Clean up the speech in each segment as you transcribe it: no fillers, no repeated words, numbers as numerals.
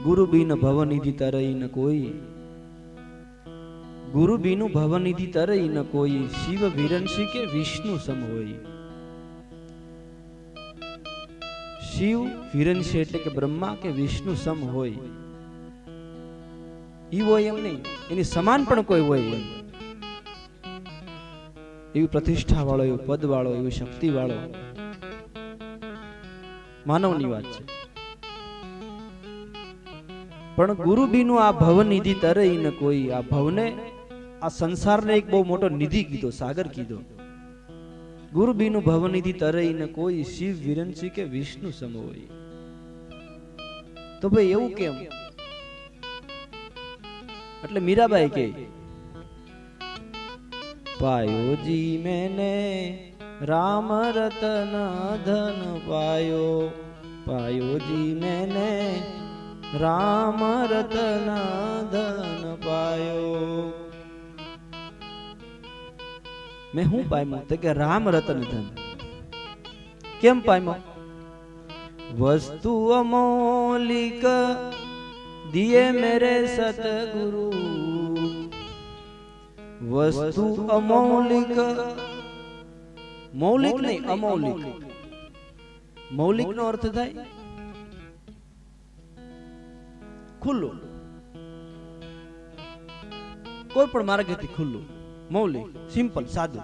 गुरु बिन भवनिधि तरई न कोई, गुरु बिनु भवनिधि तरई न कोई, शिव विरंशी के विष्णु सम होई। शिव विरंशी એટલે કે બ્રહ્મા કે વિષ્ણુ સમ હોય, ઈ હોય એમ નહીં, એની સમાન પણ કોઈ હોય એમ, એવી પ્રતિષ્ઠા વાળો, એવું પદ વાળો, એવી શક્તિ વાળો માનવની વાત છે। પણ ગુરુ બીનું આ ભવનિધિ તરઈ ન કોઈ, આ ભવને, આ સંસારને એક બહુ મોટો નિધિ કીધો, સાગર કીધો। ગુરુ બીનું ભવનિધિ તરઈ ન કોઈ, શિવ વિરંશી કે વિષ્ણુ સમ હોય। તો ભાઈ એવું કેમ? એટલે મીરાબાઈ કે पायो जी मैंने राम रतन धन पायो, पायो जी मैंने राम रतन धन पायो। मैं हूं पायमो तो के राम रतन धन केम पायमो? वस्तु अमौलिक दिए मेरे सतगुरु, वस्तु अमौलिक, मौलिक नहीं अमौलिक। मौलिक नो अर्थ थाय खुल्लू, कोई पण मार्गेथी खुल्लू, मौलिक सिंपल सादू।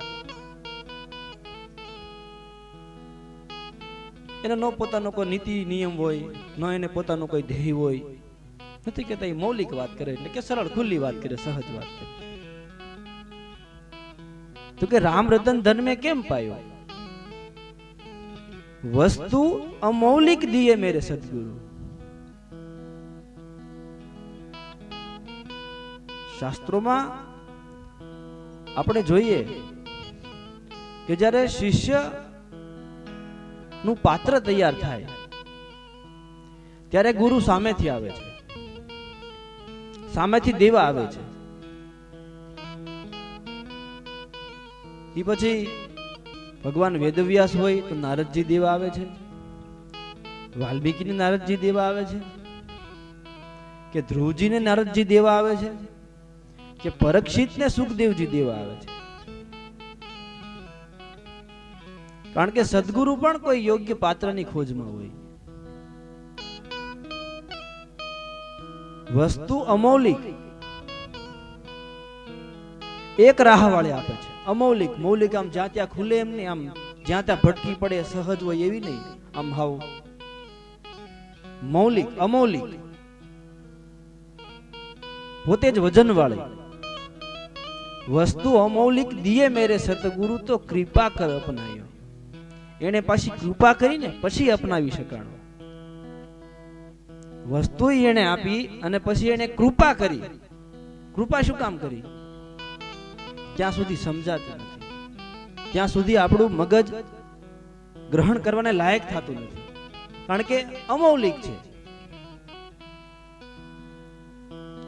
एने नो पोतानो कोई नीति नियम होय, नो एने पोतानो कोई ध्येय होय, नथी कहेता ए मौलिक बात करे એટલે કે સરળ ખુલ્લી વાત કરે, સહજ વાત કરે। तो के राम रतन धन में केम पायो? वस्तु अमौलिक दिए मेरे सदगुरु। शास्त्रों में આપણે જોઈએ કે જ્યારે શિષ્ય નું પાત્ર તૈયાર થાય ત્યારે ગુરુ સામેથી આવે છે, સામેથી દેવા આવે છે। પછી ભગવાન વેદવ્યાસ હોય તો નારદજી દેવા આવે છે, વાલ્મીકીને નારદજી દેવા આવે છે, કે ધ્રુવજીને નારદજી દેવા આવે છે, કે પરીક્ષિતને સુખદેવજી દેવા આવે છે। કારણ કે સદગુરુ પણ કોઈ યોગ્ય પાત્રની ખોજમાં હોય। વસ્તુ અમૌલિક એક રાહ વાળે આપે છે। अमौलिक मौलिक आम ज्या त्या खुले एम नहीं, आम ज्या त्या भटकी पड़े सहज हो एवी नहीं, आम हाउ मौलिक अमौलिक पोते ज वजन वाले। वस्तु अमौलिक दिए मेरे सतगुरु तो कृपा कर अपनायो, एने पाછી कृपा કરીને પછી અપનાવી શકાણો। વસ્તુ એને આપી અને પછી એને કૃપા કરી। કૃપા શું કામ કરી? ત્યાં સુધી સમજાતું નથી, ત્યાં સુધી આપણું મગજ ગ્રહણ કરવાને લાયક થતું નથી, કારણ કે અમૌલિક છે,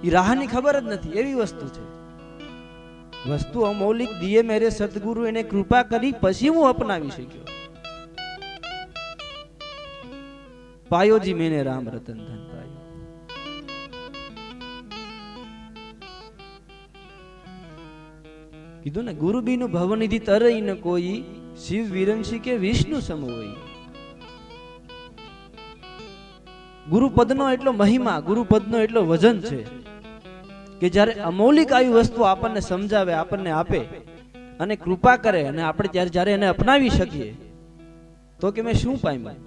ઈ રાહની ખબર જ નથી, એવી વસ્તુ છે। વસ્તુ અમૌલિક દિએ મેરે સદગુરુ, એને કૃપા કરી પછી હું અપનાવી શક્યો। પાયો જી મેને રામ રતન ધન પાયો। કીધું ને, ગુરુ બીનું ભવનિધિ તરઈ ન કોઈ, શિવ વિરંશી કે વિષ્ણુ સમ હોય। ગુરુ પદનો એટલો મહિમા, ગુરુ પદનો એટલો વજન છે કે જ્યારે અમૌલિક આવી વસ્તુ આપણને સમજાવે, આપણને આપે અને કૃપા કરે, અને આપણે જ્યારે એને અપનાવી શકીએ તો કે મેં શું પામ્યું?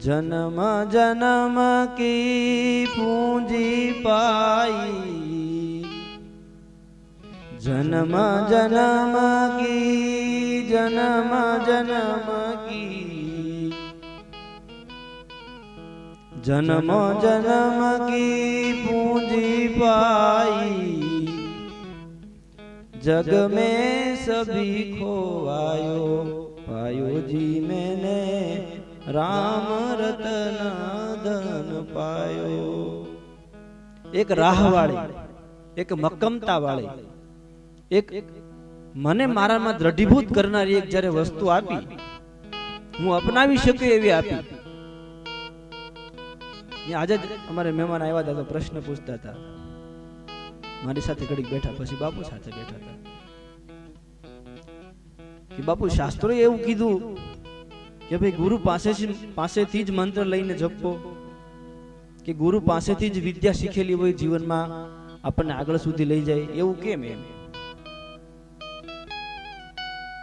જન્મ જન્મ કી પૂંજી પાઈ, जन्म जन्म की, जन्म जन्म की, जन्म जन्म की पूंजी पाई, जग में सभी खोवायो, पायो जी मैंने राम रतन धन पायो। एक राह वाले, एक मक्कमता वाले, एक મને મારામાં દ્રઢીભૂત કરનારી એક જ્યારે વસ્તુ આપી, હું અપનાવી શકું એવી આપી, આજે જ અમારે મહેમાન આવ્યા હતા તો પ્રશ્ન પૂછતા હતા, મારી સાથે ઘડીક બેઠા, પછી બાપુ સાથે બેઠા હતા કે બાપુ શાસ્ત્રોએ એવું કીધું કે ભાઈ ગુરુ પાસેથી જ મંત્ર લઈને જપવો, કે ગુરુ પાસેથી જ વિદ્યા શીખેલી હોય જીવનમાં આપણને આગળ સુધી લઈ જાય, એવું કેમ? એમ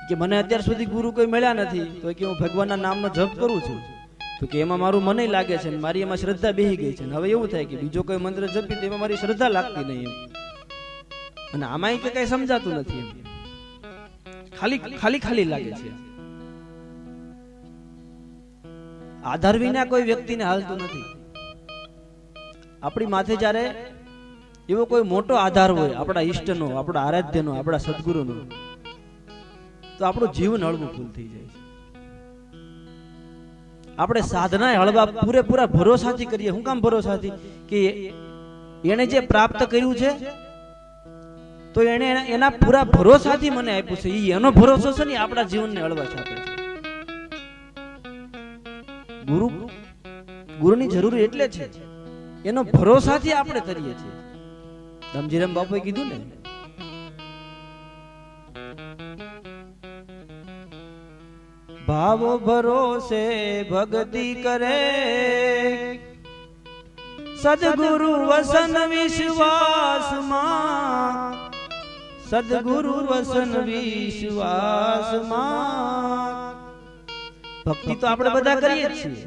કે મને અત્યાર સુધી ગુરુ કોઈ મળ્યા નથી તો કે હું ભગવાનના નામનો જપ કરું છું, તો કે એમાં મારું મને લાગે છે, મારી એમાં શ્રદ્ધા બેહી ગઈ છે. હવે એવું થાય કે બીજો કોઈ મંત્ર જપી તો એમાં મારી શ્રદ્ધા લાગતી નહીં એમ, અને આમાં કે કઈ સમજાતું નથી એમ, ખાલી ખાલી લાગે છે. આધાર વિના કોઈ વ્યક્તિને હાલતું નથી. આપણી માથે જ્યારે એવો કોઈ મોટો આધાર હોય, આપણા ઈષ્ટનો, આપણા આરાધ્યનો, આપણા સદગુરુનો, તો આપણું જીવન હળવું ફૂલ થઈ જાય છે. આપણે સાધના હળવા પૂરેપૂરા ભરોસાથી કરીએ. શું કામ ભરોસાથી? કે એને જે પ્રાપ્ત કર્યું છે તો એને એના પૂરા ભરોસાથી મને આપ્યું છે. એનો ભરોસો છે ને આપણા જીવનને હળવા છાપે છે. ગુરુની જરૂર એટલે છે એનો ભરોસાથી આપણે કરીએ છીએ. ધમજીરામ બાપુએ કીધું ને, ભાવ ભરોસે ભક્તિ કરે, સદગુરુ વસન વિશ્વાસમાં, સદગુરુ વસન વિશ્વાસમાં. ભક્તિ તો આપણે બધા કરીએ છીએ,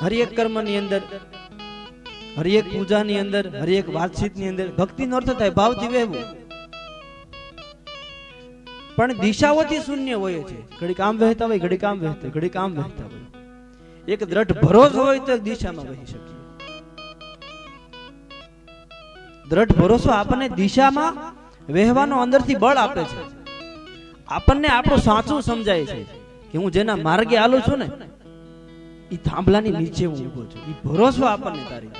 હરિયેક કર્મની અંદર, હરિયેક પૂજાની અંદર, હરિયેક વાતચીતની અંદર ભક્તિનો અર્થ થાય ભાવથી વહેવું. પણ દિશાઓથી શૂન્ય હોય છે. ઘડીક આમ વહેતા હોય, ઘડીક આમ વહેતા હોય, ઘડીક આમ વહેતા હોય. એક દ્રઢ ભરોસો હોય તો એક દિશામાં વહી શકીએ. દ્રઢ ભરોસો આપણને દિશામાં વહેવાનો અંદરથી બળ આપે છે. આપણને આપણું સાચું સમજાય છે કે હું જેના માર્ગે હાલું છું ને એ થાંભલાની નીચે હું ઊભો છું. એ ભરોસો આપણને તારી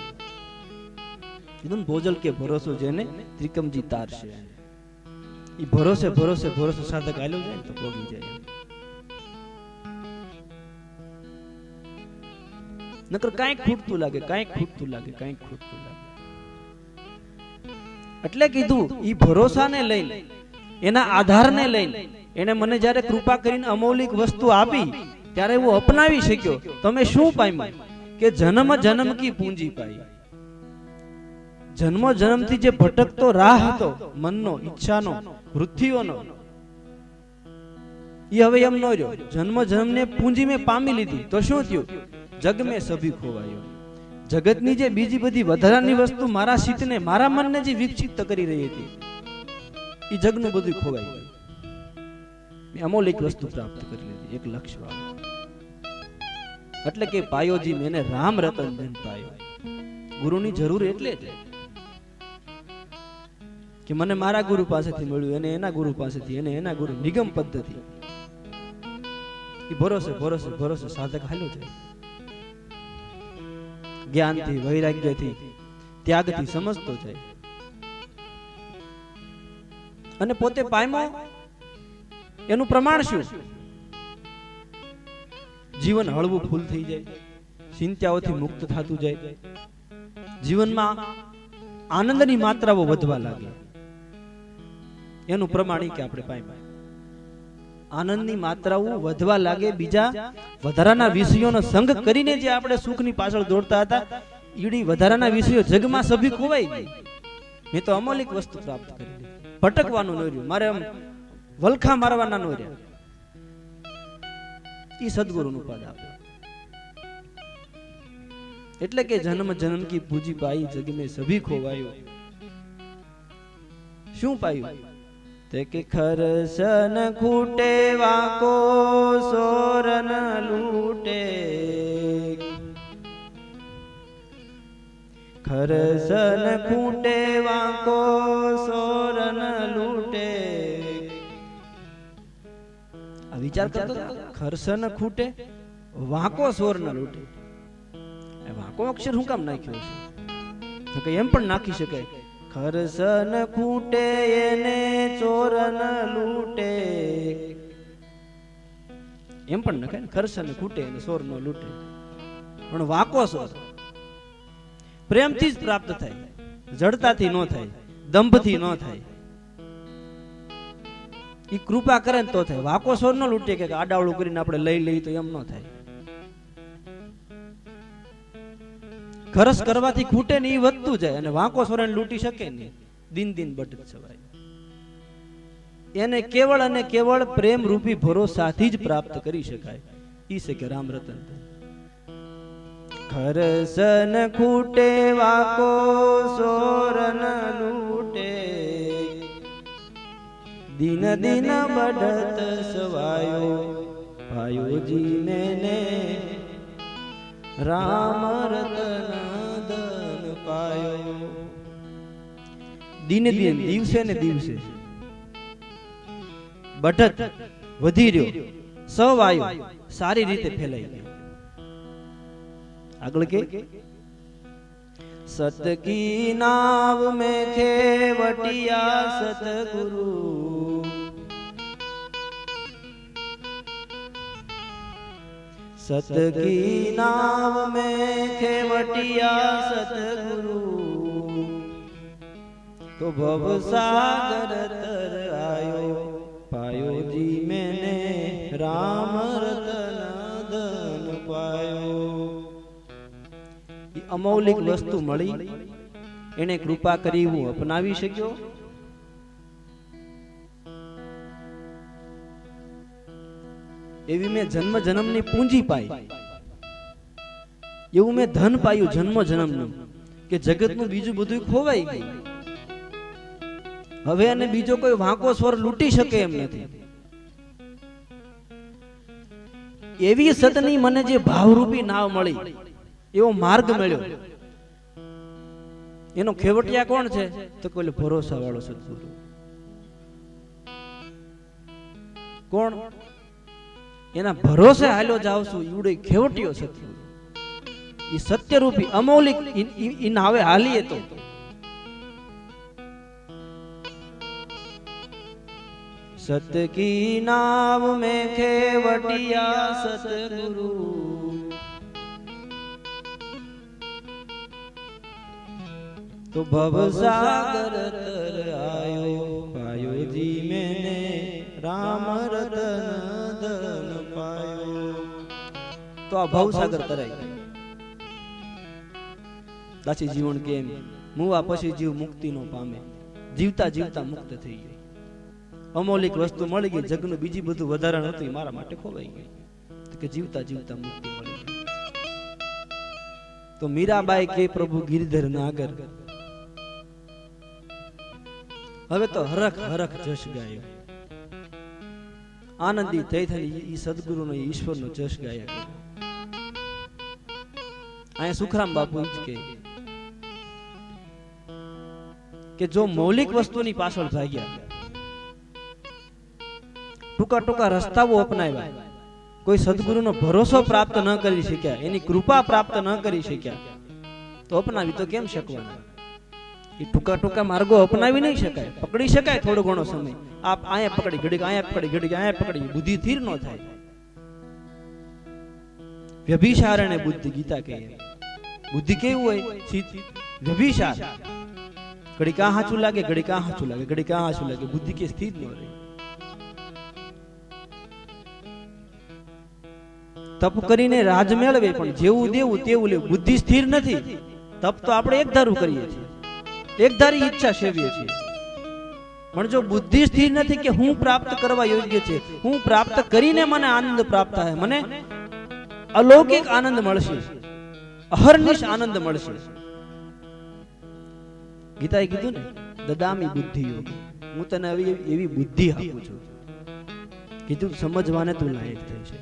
કીધું ને, ભોજલ કે ભરોસો જેને ત્રિકમજી તારશે. એ ભરોસે ભરોસે ભરોસે સાધક હાલ્યો જાય તો પોગી જાય. નકર કાંઈક ખૂટતું લાગે, કાંઈક ખૂટતું લાગે, કાંઈક ખૂટતું લાગે. એટલે કીધું ઈ ભરોસાને લઈને, એના આધારને લઈને, એને મને જ્યારે કૃપા કરીને અમૌલિક વસ્તુ આપી ત્યારે હું અપનાવી શક્યો. તમે શું પામ્યું? કે જન્મ જન્મ કી પૂંજી પાઈ. જન્મો જન્મથી જે ભટકતો રાહ હતો મનનો, ઈચ્છાનો, વૃત્તિઓનો, એ હવે એમ ન રહ્યો. જન્મ જન્મને પૂંજી મેં પામી લીધી તો શું થયું? જગ મેં સભી ખોવાયો. જગતની જે બીજી બધી વધારાની વસ્તુ મારા શીતને, મારા મનને જે વિકસિત કરી રહી હતી, એ જગનું બધું ખોવાઈ ગયું. મેં અમૌલિક વસ્તુ પ્રાપ્ત કરી લીધી, એક લક્ષ્ય વાળું. એટલે કે પાયોજી મેને રામ રતન ધન પાયો. ગુરુની જરૂર એટલે જ કે મને મારા ગુરુ પાસેથી મળ્યું, એને એના ગુરુ પાસેથી, એને એના ગુરુ, નિગમ પદ્ધતિ. એ ભરોસે ભરોસે ભરોસે સાધક હાલ્યો જાય. જ્ઞાનથી, વૈરાગ્યથી, ત્યાગથી સમજતો જાય. અને પોતે પામ્યો એનું પ્રમાણ શું? જીવન હળવું ફૂલ થઈ જાય, ચિંતાઓથી મુક્ત થતું જાય, જીવનમાં આનંદની માત્રાઓ વધવા લાગે. એનું પ્રમાણ કે આપણે પામ્યા. આનંદની માત્રાઓ વધવા લાગે. બીજા વધારાના વિષયોનો સંગ કરીને જે આપણે સુખની પાછળ દોડતા હતા, ઈડી વધારાના વિષયો જગમાં સભી ખોવાઈ ગઈ. મેં તો અમૌલિક વસ્તુ પ્રાપ્ત કરી લીધી. ભટકવાનું ન રહ્યું, મારે વલખા મારવાના ન રહ્યા. એ સદગુરુનું પદ આપે. એટલે કે જન્મ જન્મ કી પૂજી પાઈ, જગ મેં સભી ખોવાયો. શું પાયું? તે કે ખરસન ખૂટે વાકો સોરન લૂટે. ખરસન ખૂટે વાકો સોરન લૂટે. આ વિચાર કરતો, ખરસન ખૂટે વાકો સોર ન લૂટે. વાકો અક્ષર શું કામ નાખ્યો છે? તો એમ પણ નાખી શકાય, ખરસન ખૂટે એને ચોર ન લૂટે. એમ પણ નખાય, ખરસન ખૂટે એને ચોર ન લૂટે. પણ વાકો સ્વર પ્રેમથી જ પ્રાપ્ત થાય, જડતાથી ન થાય, દંભથી ન થાય. ઈ કૃપા કરે ને તો થાય. વાકો સ્વર ન લૂંટીએ કે આડાવડું કરીને આપણે લઈ લઈએ તો એમ ન થાય. ખરસ કરવાથી ખૂટે ને ઈ વધતું જાય, અને વાંકો સ્વર લૂંટી શકે નહીં. દિન દિન બટત સવાય. એને કેવળ અને કેવળ પ્રેમ રૂપી ભરોસાથી જ પ્રાપ્ત કરી શકાય. ઈ છે કે રામ રતન. ખરસન ખૂટે વાકો સોરન લૂટે, દિન દિન બઢત સવાયો, ભાયોજી મેને રામ રતન ધન પાયો. દિન દિન દિવસે ને દિવસે બઢત વધી રહ્યો, સવાયો સારી રીતે ફેલાઈ ગયો. આગળ કે સત કી નાવ में खेवटिया सतगुरु, सत की नाव में खेवटिया सतगुरु, तो भव सागर तर आयो, पायो जी मैंने राम रतन धन पायो. અમૌલિક વસ્તુ મળી, એને કૃપા કરી હું અપનાવી શક્યો. એવી મેં જન્મ જન્મની પૂંજી પાઈ, એવું મેં ધન પાયું જન્મ જન્મનું, કે જગતનું બીજું બધું ખોવાઈ ગયું. હવે એને બીજો કોઈ વાંકો સ્વર લૂંટી શકે એમ નથી. એવી સતની મને જે ભાવરૂપી નાવ મળી, એવો માર્ગ મળ્યો. એનો ખેવટિયા કોણ છે? તો કોઈ ભરોસા વાળો સદગુરુ. કોણ? એના ભરોસે હાલ્યો જાવશું ઈવડે ખેવટિયો સદગુરુ. ઈ સત્યરૂપી અમૌલિક ઈ નાવે હાલીએ તો सत की नाव में खेवटिया सतगुरु, तो भव सागर तर आयो, पायो जी मैंने राम रतन धन पायो. तो आ भव सागर तराई दाची जीवन केम मुवा पछी जीव मुक्ति नो पामे. जीवता जीवता मुक्त થઈ ગયો. અમૌલિક વસ્તુ મળી ગઈ, જગનું બીજી બધું વધારણ હતું મારા માટે ખોવાઈ ગયું, કે જીવતા જીવતા મુક્તિ મળી ગઈ. તો મીરાબાઈ કે પ્રભુ ગિરધર નાગર. હવે તો હરખ હરખ જશ ગાયો, આનંદી થઈ થઈ ઈ સદગુરુનો ઈશ્વરનો જશ ગાયા કર્યો. અહીંયા સુખરામ બાપુ જ કે જો મૌલિક વસ્તુની પાછળ ભાગ્યા, ટૂંકા ટૂંકા રસ્તાઓ અપનાવ્યા, કોઈ સદગુરુનો ભરોસો પ્રાપ્ત ન કરી શક્યા, એની કૃપા પ્રાપ્ત ન કરી શક્યા, તો અપનાવી તો કેમ શકવાના? એ ટૂંકા ટૂંકા માર્ગો અપનાવી નહીં શકાય. પકડી શકાય થોડો ઘણો સમય, આપ અહીંયા પકડી ઘડીક અહીંયા પકડી ઘડીક અહીંયા પકડી, બુદ્ધિ સ્થિર ન થાય. વ્યભિચાર અને બુદ્ધિ, ગીતા કહે બુદ્ધિ કેવું હોય? વ્યભિચાર. ઘડીક આ હાચું લાગે, ઘડીક આ હાચું લાગે, ઘડીક આ હાચું લાગે, બુદ્ધિ કે સ્થિર ન રહે. તપ કરીને રાજ મેળવે, પણ જેવું દેવું તેવું લેવું. બુદ્ધિ સ્થિર નથી. તપ તો આપણે એક ધારું કરીએ છીએ, એક ધારી ઈચ્છા સેવીએ છીએ, પણ જો બુદ્ધિ સ્થિર નથી કે હું પ્રાપ્ત કરવા યોગ્ય છે, હું પ્રાપ્ત કરીને મને આનંદ પ્રાપ્ત થાય, મને અલૌકિક આનંદ મળશે, અહર્નિશ આનંદ મળશે. ગીતાએ કીધું ને, દદામી બુદ્ધિ યોગ, હું તને એવી બુદ્ધિ આપું છું, કીધું સમજવાને તું લાયક થઈ છે.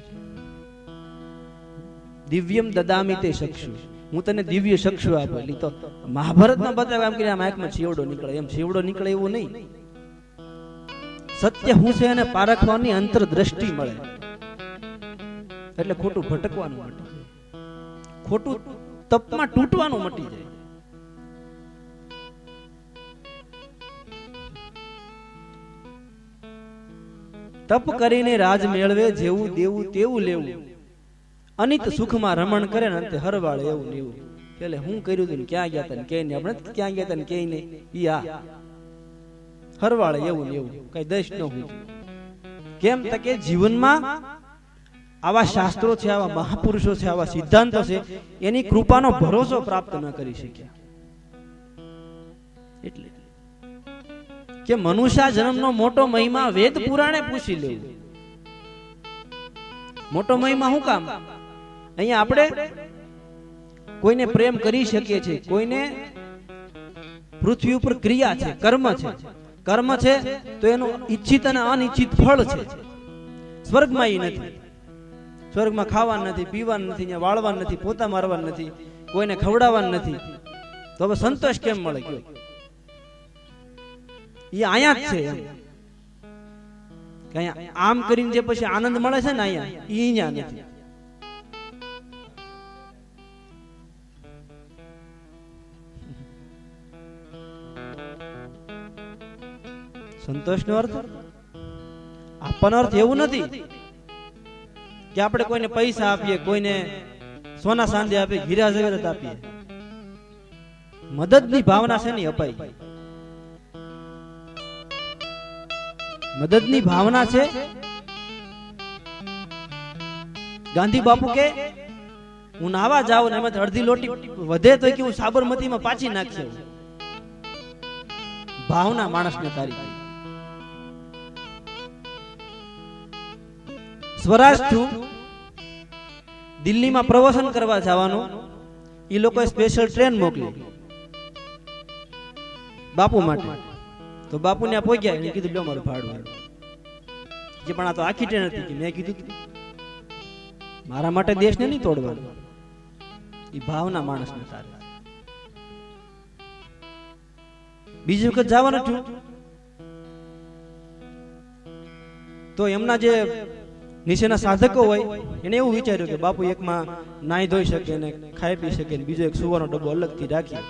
દિવ્યમ દદામી તે ચક્ષુ, હું તને દિવ્ય ચક્ષુ આપેલી. તો મહાભારતમાં બતાવે એમ કે આમ આંખમાં છેવડો નીકળે, એમ છેવડો નીકળે એવું નહીં. સત્ય હું છે એને પારખવાની અંતરદ્રષ્ટિ મળે, એટલે ખોટું ભટકવાનું મટી જાય, ખોટું તપમાં તૂટવાનું મટી જાય. તપ કરીને રાજ મેળવે, જેવું દેવું તેવું લેવું. અનિત સુખમાં રમણ કરે ને અંતે હરવાળે એવું ને એવું. એટલે હું કર્યું હતું ને ક્યાં ગયા હતા ને કે નહીં, આપણે ક્યાં ગયા હતા ને કે નહીં, ઈ આ હરવાળે એવું ને એવું, કઈ દશ ન હોય. કેમ તો કે જીવનમાં આવા શાસ્ત્રો છે, આવા મહાપુરુષો છે, આવા સિદ્ધાંતો છે, એની કૃપાનો ભરોસો પ્રાપ્ત ન કરી શક્યા. એટલે કે મનુષ્ય જન્મનો મોટો મહિમા વેદ પુરાણે પૂછી લેવું. મોટો મહિમા શું કામ? અહીંયા આપણે કોઈને પ્રેમ કરી શકીએ છીએ, કોઈને પૃથ્વી ઉપર ક્રિયા છે, કર્મ છે. કર્મ છે તો એનું ઈચ્છિત અને અનિચ્છિત ફળ છે. સ્વર્ગમાં એ નથી. સ્વર્ગમાં ખાવાનું નથી, પીવાનું નથી, ત્યાં વાળવાનું નથી, પોતા મારવાનું નથી, કોઈને ખવડાવવાનું નથી. તો હવે સંતોષ કેમ મળે? કયો એ અહીંયા જ છે. આમ કરીને જે પછી આનંદ મળે છે ને અહીંયા, એ અહીંયા નથી. સંતોષનો અર્થ આપવાનો અર્થ એવું નથી કે આપણે કોઈને પૈસા આપીએ, કોઈને સોના ચાંદી આપીએ, હીરા ઝવેરાત આપીએ. મદદની ભાવના છે ને અપાય. મદદની ભાવના છે. ગાંધી બાપુ કે હું નાવા જાઉં ને એમાં અડધી લોટી વધે તો કે હું સાબરમતીમાં પાછી નાખી. ભાવના માણસને તારી. સ્વરાજ છું દિલ્હીમાં પ્રવચન કરવા જવાનું, એ લોકોએ સ્પેશિયલ ટ્રેન મોકલી બાપુ માટે. તો બાપુ ને પહોંચ્યા, એને કીધું લો મારું ભાડું. જે પણ આ તો આખી ટ્રેન હતી. કે મેં કીધું મારા માટે દેશને નહીં તોડવાનું. એ ભાવના માણસને તારે. બીજી વખત જવાનું છું તો એમના જે નીચેના સાધકો હોય એને એવું વિચાર્યું કે બાપુ એકમાં નાઈ ધોઈ શકે ને ખાઈ પી શકે ને બીજો એક સુવાનો ડબ્બો અલગથી રાખીએ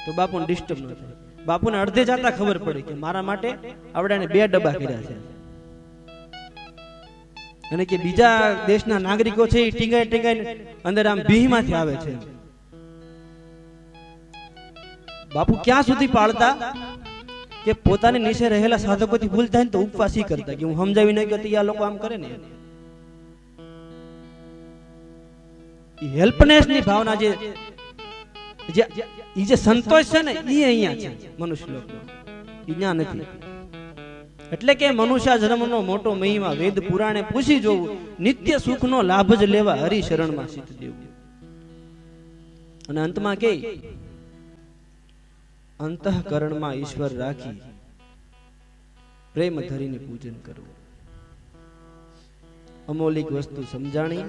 તો બાપુને ડિસ્ટર્બ ન થાય. બાપુને અડધે જતા ખબર પડી કે મારા માટે આવડાને 2 ડબ્બા કર્યા છે, અને કે બીજા દેશના નાગરિકો છે એ ટીંગાઈ ટીંગાઈ અંદર આમ ભીમાંથી આવે છે. બાપુ ક્યાં સુધી પાળતા કે પોતાની નીચે રહેલા સાધકોથી ભૂલ થાય ને તો ઉપવાસી કરતા કે હું સમજાવી ન ગયો તો આ લોકો આમ કરે ને. હેલ્પનેસ ની ભાવના જે સંતોષ છે ને એ અહીંયા છે મનુષ્ય લોકનો, અહીંયા નથી. એટલે કે મનુષ્ય જન્મનો મોટો મહિમા વેદ પુરાણે પૂછી જોવું, નિત્ય સુખનો લાભ જ લેવા હરિ શરણમાં સિદ્ધ દેવું. અને અંતમાં કે અંતઃકરણમાં ઈશ્વર રાખી પ્રેમ ધરીને પૂજન કરવું. અમૌલિક વસ્તુ સમજાણી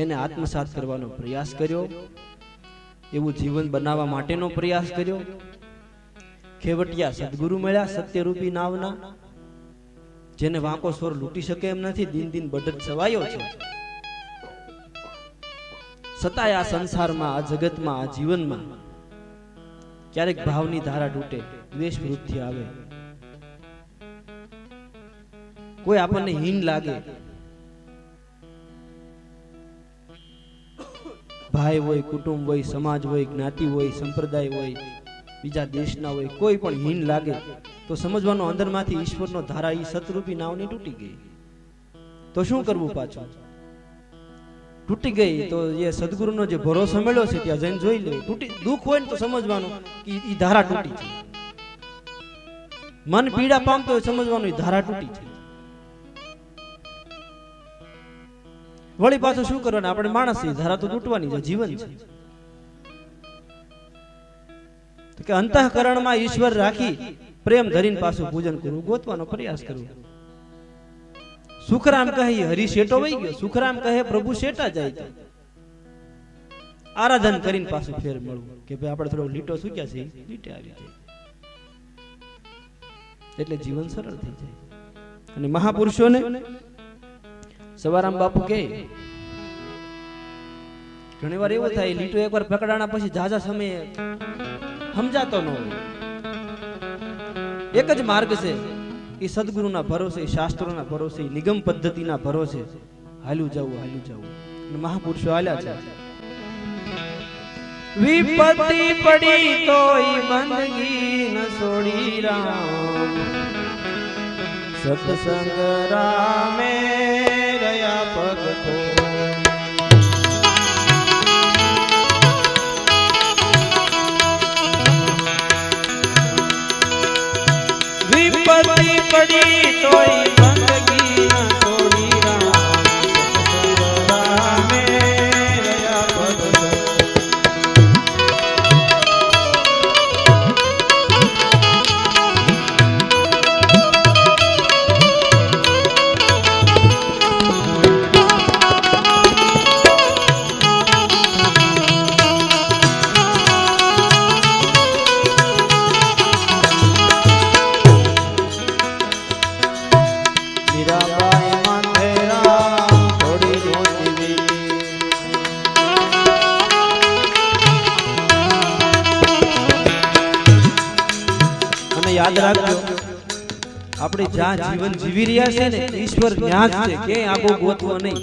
એને આત્મસાત કરવાનો પ્રયાસ કર્યો, એવું જીવન બનાવવા માટેનો પ્રયાસ કર્યો. ખેવટિયા સદગુરુ મળ્યા સત્યરૂપી નાવના, જેને વાંકો સ્વર લૂંટી શકે એમ નથી. દિન દિન બઢત સવાયો છે. સતાય આ સંસારમાં, આ જગતમાં, આ જીવનમાં ક્યારેક ભાવની ધારા તૂટે, દ્વેષ વૃત્તિ આવે, કોઈ આપણને હીન લાગે, ભાઈ હોય, કુટુંબ હોય, સમાજ હોય, જ્ઞાતિ હોય, સંપ્રદાય હોય, બીજા દેશના હોય, કોઈ પણ હીન લાગે તો સમજવાનું અંદરમાંથી ઈશ્વરનો ધારા ઈ સતરૂપી નાવની તૂટી ગઈ. તો શું કરવું? પાછું તૂટી ગઈ તો એ સદગુરુનો જે ભરોસો મળ્યો છે ત્યાં જઈને જોઈ લેવું. તૂટી દુઃખ હોય ને તો સમજવાનું કે ઈ ધારા તૂટી છે. મન પીડા પામતો હોય સમજવાનું ઈ ધારા તૂટી છે. વળી પાછું શું કરવાનું? આપણે માણસ છીએ, ધારા તો તૂટવાની છે, જીવન છે. તો કે અંતઃકરણમાં ઈશ્વર રાખી પ્રેમ ધરીને પાછું પૂજન કરવું, ગોતવાનો પ્રયાસ કરવો. સુખરામ કહે હરી શેટો વહી ગયો, સુખરામ કહે પ્રભુ શેટા જાય તો આરાધન કરીને પાછું ફેર મળવું કે ભાઈ આપણે થોડો લીટો સુક્યા છે, લીટે આવી જાય એટલે જીવન સરળ થઈ જાય. અને મહાપુરુષોને સવારામ બાપુ કહે ઘણી વાર એવું થાય લીટો એકવાર પકડાણા પછી ઝાઝા સમયે સમજાતો ન હોય. એક જ માર્ગ છે એ સદગુરુના ભરોસે, શાસ્ત્રોના ભરોસે, નિગમ પદ્ધતિના ભરોસે હાલ્યું જવું અને મહાપુરુષો હાલ્યા છે. વિપત્તિ પડી તોય બંદગી ન છોડી રામ, સત્સંગ રામે રહ્યા પગ ખોડી. વિપત્તિ પડી તોય બંદગી ન છોડી રામ, સત્સંગ રામે રહ્યા પગ ખોડી. યાદ રાખજો, આપણે જ્યાં જીવન જીવી રહ્યા છે ને, ઈશ્વર ત્યાં જ છે, ક્યાંય આગો ગોતવો નહીં.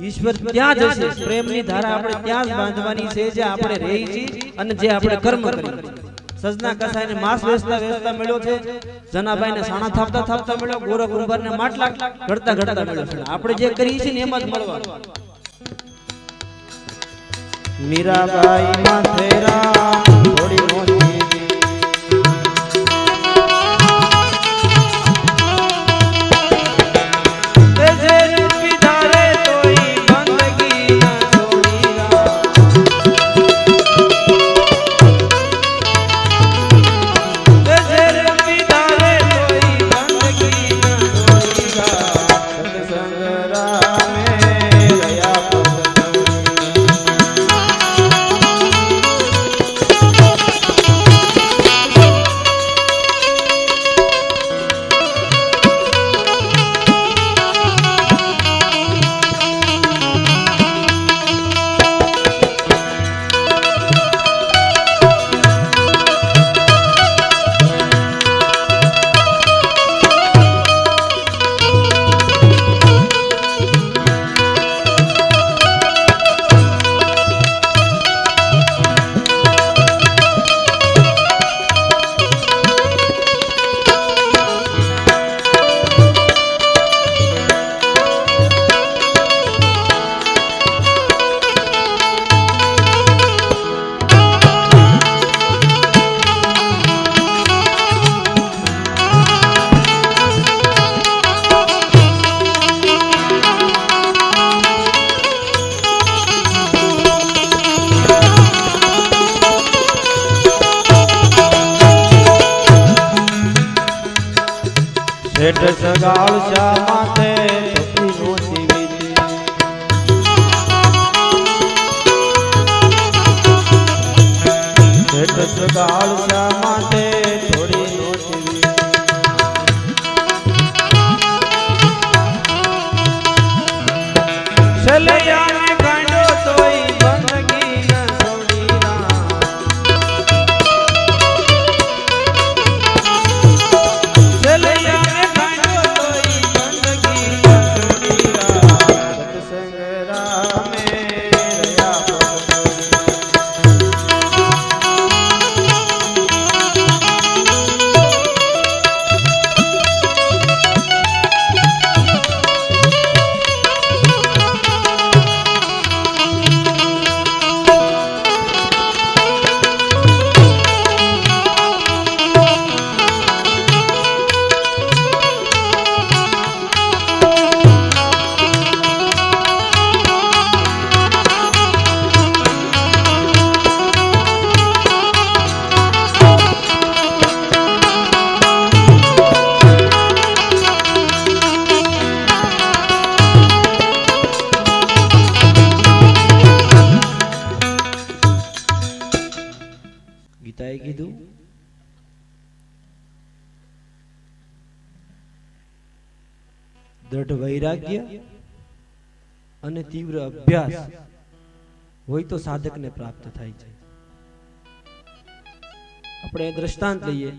ઈશ્વર ત્યાં જ છે. પ્રેમની ધારા આપણે ત્યાં જ બાંધવાની છે, જે આપણે રહી છીએ અને જે આપણે કર્મ કરી. સજના કસાઈને માંસ વેચતા વેચતા મળ્યો છે, જનાભાઈને સાણા થાપતા થાપતા મળ્યો, ગોરખ કુંભારને માટલા ઘડતા ઘડતા મળ્યો છે. આપણે જે કરીએ છીએ ને એમાં જ મળવાનું. મીરાબાઈ માથેરા થોડી મોટી શેઠ સગાળ શા માથે થોડી નોતી વીતી, શેઠ સગાળ શા માથે થોડી નોતી વીતી. સલૈયાને ગાંડો તોય બંદગી ન છોડી રામ, સલૈયા ગીતાએ કીધું દ્રઢ વૈરાગ્ય અને તીવ્ર અભ્યાસ હોય તો સાધકને પ્રાપ્ત થાય છે. આપણે દ્રષ્ટાંત લઈએ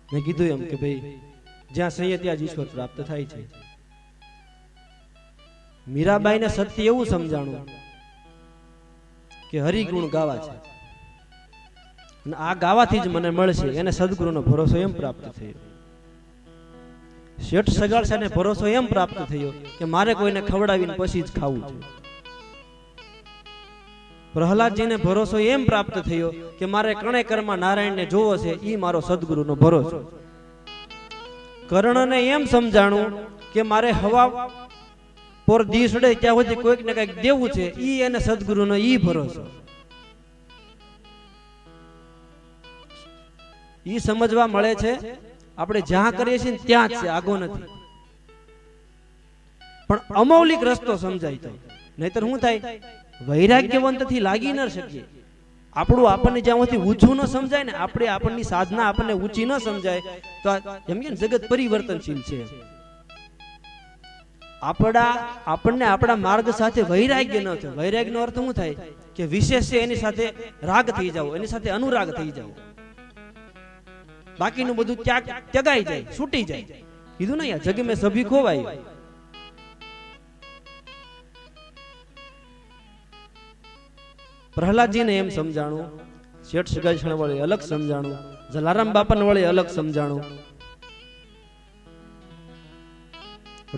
મેં કીધું એમ કે ભાઈ જ્યાં સહી ત્યાં જ ઈશ્વર પ્રાપ્ત થાય છે. મીરાબાઈને સત્ય એવું સમજાણું કે હરિગુણ ગાવા છે અને આ ગાવાથી જ મને મળશે. એને સદગુરુનો ભરોસો એમ પ્રાપ્ત થયો. શેઠ સગાળ સાહેબને ભરોસો એમ પ્રાપ્ત થયો કે મારે કોઈને ખવડાવીને પછી જ ખાવું છે. પ્રહલાદજીને ભરોસો એમ પ્રાપ્ત થયો કે મારે કણે કર્મમાં નારાયણને જોવો છે, ઈ મારો સદગુરુનો ભરોસો. કર્ણને એમ સમજાણું કે મારે હવા પોર દી સડે ત્યાં સુધી કોઈક ને કઈક દેવું છે, ઈ એને સદગુરુનો ઈ ભરોસો. ઈ સમજવા મળે છે આપણે જ્યાં કરીએ છીએ ત્યાં જ છે, આગો નથી. પણ અમૌલિક રસ્તો સમજાય તો, નહીતર શું થાય, વૈરાગ્યવંતથી લાગી ન શકીએ. આપણું આપણને જ્યાંથી ઊંચું ન સમજાય ને, આપણે આપણની સાધના આપણને ઊંચી ન સમજાય તો એમ કે જગત પરિવર્તનશીલ છે. આપણને આપણા માર્ગ સાથે વૈરાગ્ય ન થાય. વૈરાગ્યનો અર્થ શું થાય કે વિશેષ છે એની સાથે રાગ થઈ જાવ, એની સાથે અનુરાગ થઈ જાવ, બાકીનું બધું ત્યગાઈ જાય, છૂટી જાય. કીધું ને યાર, જગ મેં સભી ખોવાય. પ્રહલાદજીને એમ સમજાણું, શેઠ સગાઈ વળે અલગ સમજાણું, જલારામ બાપાને વળે અલગ સમજાણું,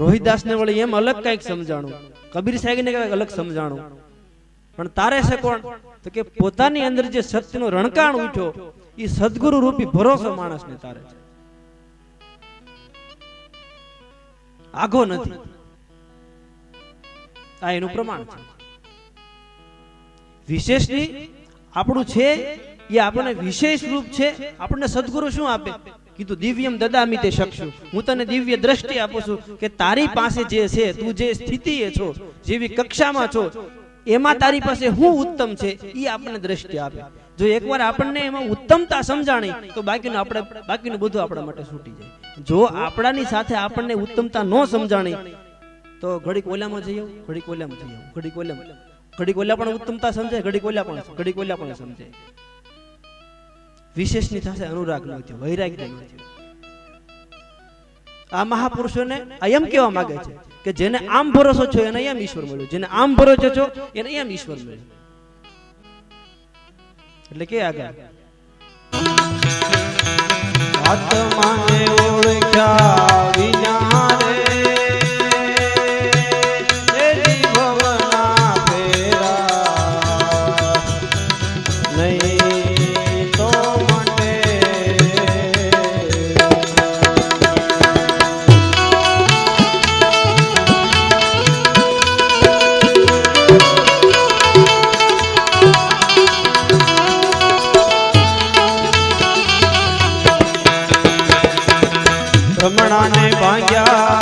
રોહિદાસને વળે એમ અલગ કઈક સમજાણું, કબીર સાહેબને કઈક અલગ સમજાણું. પણ તારે છે કોણ? તો કે પોતાની અંદર જે સત્યનો રણકાણ ઉઠ્યો એ સદગુરુ રૂપી ભરોસો માણસને તારે છે, આઘો નથી. આ એનું પ્રમાણ છે. વિશેષની આપણું છે એ આપણને વિશેષ રૂપ છે. આપણને સદગુરુ શું આપે? કીધું દિવ્યમ દદામિ તે ચક્ષુ. હું તને દિવ્ય દ્રષ્ટિ આપું છું કે તારી પાસે જે છે, તું જે સ્થિતિએ છો, જેવી કક્ષામાં છો, એમાં તારી પાસે હું ઉત્તમ છે એ આપણને દ્રષ્ટિ આપે. જો એકવાર આપણને એમાં ઉત્તમતા સમજાણી તો બાકીનું બધું આપણા માટે છૂટી જાય. જો આપણાની સાથે આપણને ઉત્તમતા ન સમજાણી તો ઘડીક ઓલામાં જઈ આવું, ઘડીક ઓલામાં જઈ આવું, ઘડીક ઓલા પણ ઉત્તમતા સમજાય, ઘડીક ઓલા પણ સમજાય. વિશેષની સાથે અનુરાગ ન થયો, વૈરાગ્ય ન થયો. આ મહાપુરુષોને એમ કહેવા માંગે છે કે જેને આમ ભરોસો છો એને એમ ઈશ્વર મળ્યો, જેને આમ ભરોસો છો એને એમ ઈશ્વર મળ્યો. એટલે કે આગળ આત્માને ઓળખ્યા વિના રે ભ્રમણાને ભાગ્યા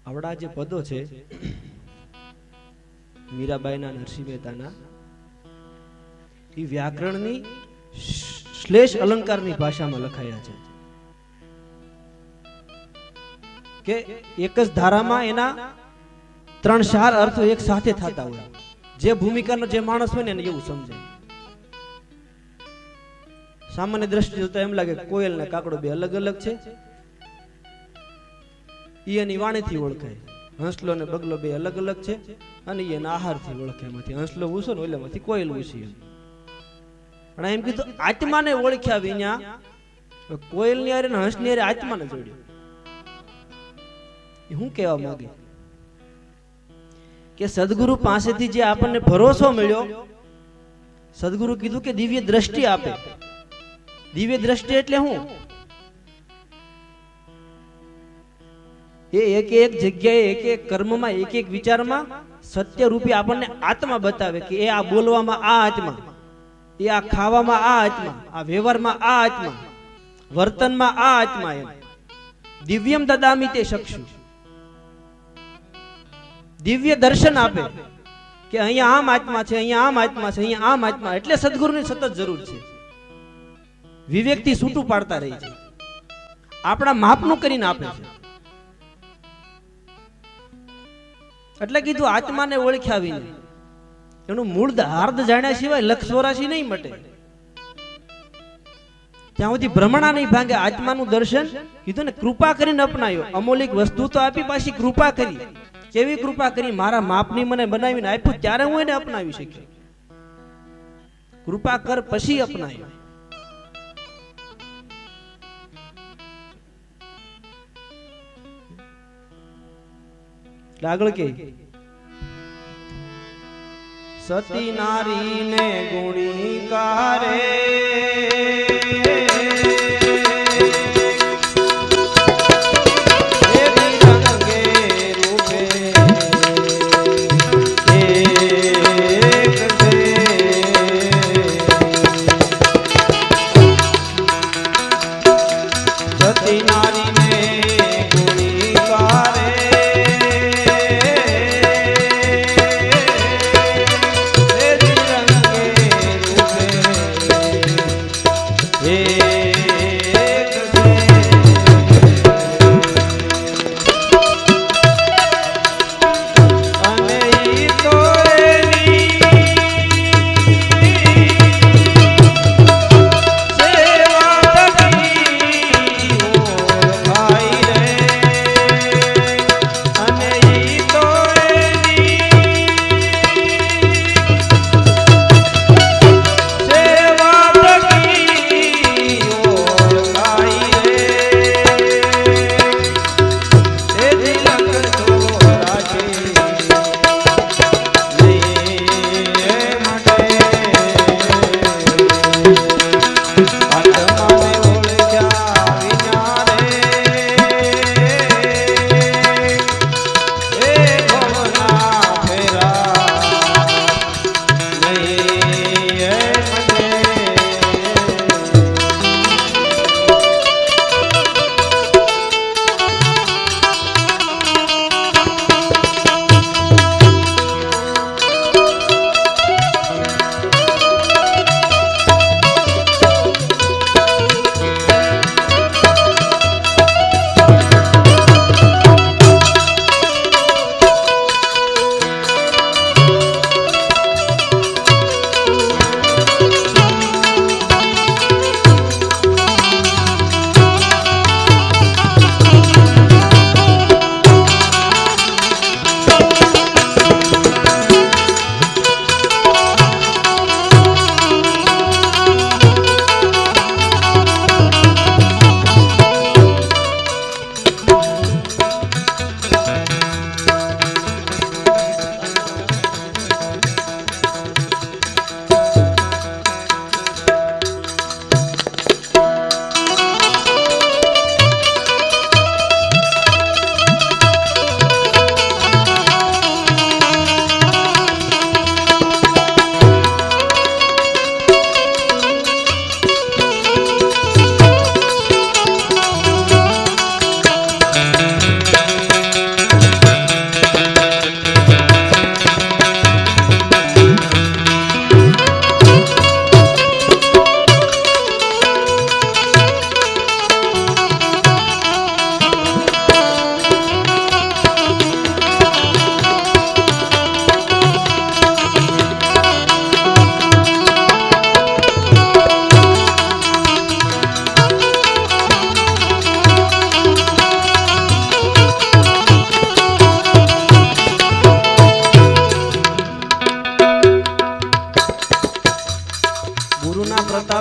આવડા જે પદો છે મીરાબાઈના, નરસિંહ મહેતાના, એ વ્યાકરણની શ્લેષ અલંકારની ભાષામાં લખાયા છે કે એક જ ધારામાં એના 3-4 અર્થો એક સાથે થતા હોય. જે ભૂમિકાનો જે માણસ હોય ને એવું સમજાય. સામાન્ય દ્રષ્ટિએ જોતા એમ લાગે કોયલ ને કાકડો બે અલગ અલગ છે, ઈ એની વાણીથી ઓળખાય. હંસલો ને બગલો બે અલગ અલગ છે અને એના આહારથી ઓળખાય. એમાંથી હંસલો ઊંસો ને ઓલામાંથી કોયલ ઊંસી. પણ એમ કીધું આત્માને ઓળખ્યા વિના કોયલ ની હારે હંસ ની હારે આત્માને જોડ્યો. હું કહેવા માંગે કે સદગુરુ પાસેથી જે આપણને ભરોસો મળ્યો, સદગુરુ કીધું કે દિવ્ય દ્રષ્ટિ આપે. દિવ્ય દ્રષ્ટિ એટલે હું? એ એક એક જગ્યાએ એક એક કર્મમાં એક એક વિચારમાં સત્ય રૂપી આપણને આત્મા બતાવે કે એ આ બોલવામાં આ આત્મા, એ આ ખાવામાં આ આત્મા, આ વ્યવહારમાં આ આત્મા, વર્તનમાં આ આત્મા. એમ દિવ્યમ દદામિ તે ચક્ષુ, દિવ્ય દર્શન આપે કે અહીંયા આમ આત્મા છે, અહીંયા આમ આત્મા છે, અહીંયા આમ આત્મા. એટલે સદગુરુની સતત જરૂર છે. વિવેકથી છૂટું પાડતા રહી છે, આપણા માપનું કરીને આપે છે. એટલે કીધું આત્માને ઓળખ્યા વિના, એનું મૂળ હાર્દ જાણ્યા સિવાય લક્ષ 84 નહીં મટે. ત્યાં સુધી ભ્રમણા નહીં ભાંગે. આત્માનું દર્શન કીધું ને, કૃપા કરીને અપનાયો. અમૌલિક વસ્તુ તો આપી, પાછી કૃપા કરી. કેવી કૃપા કરી? મારા માપની મને બનાવીને આપ્યું ત્યારે હું એને અપનાવી શક્યો. કૃપા કર પછી અપનાયો. આગળ કે સતી નારી ને ગુણી કારે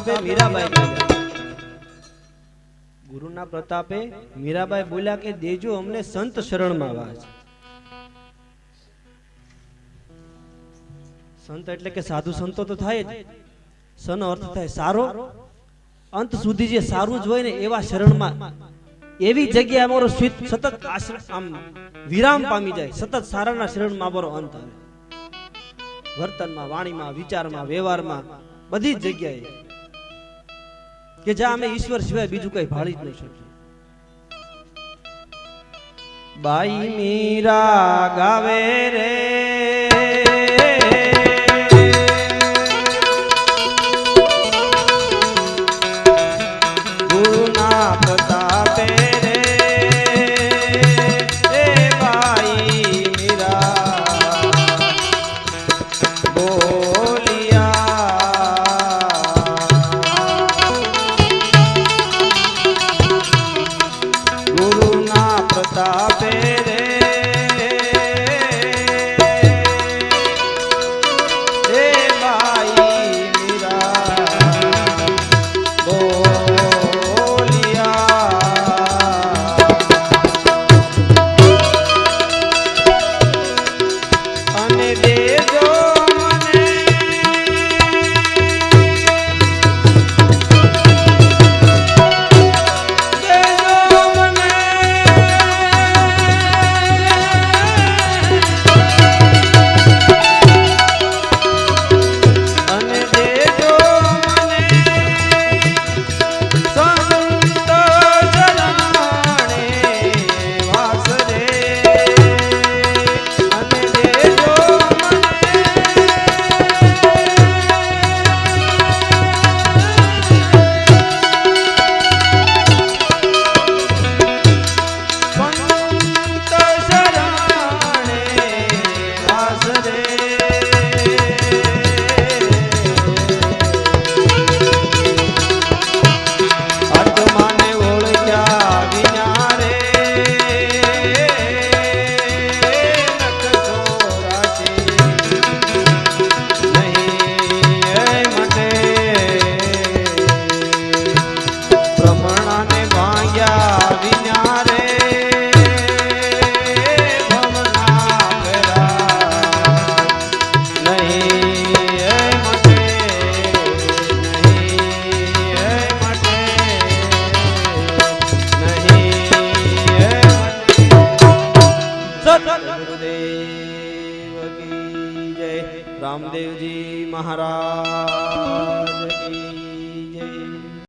પ્રતાપે મીરાબાઈ બોલ્યા, ગુરુના પ્રતાપે મીરાબાઈ બોલ્યા કે દેજો અમને સંત શરણમાં વાસ. સંત એટલે કે સાધુ સંતો તો થાય જ. સનો અર્થ થાય સારો, અંત સુધી જે સારું જ હોય ને એવા શરણમાં, એવી જગ્યાએ અમારો સતત આમ વિરામ પામી જાય. સતત સારાના શરણમાં અમારો અંત આવે. વર્તનમાં, વાણીમાં, વિચારમાં, વ્યવહારમાં, બધી જ જગ્યાએ કે જ્યાં અમે ઈશ્વર સિવાય બીજું કઈ ભાળી જ નહીં શકીએ. બાઈ મીરા ગાવે રે ગુરુના પ્રતાપે રે, એ બાઈ મીરા ગુરુના પ્રતાપે રે, હે બાઈ મીરા બોલિયા. અને દેજો મને રામદેવજી મહારાજ કી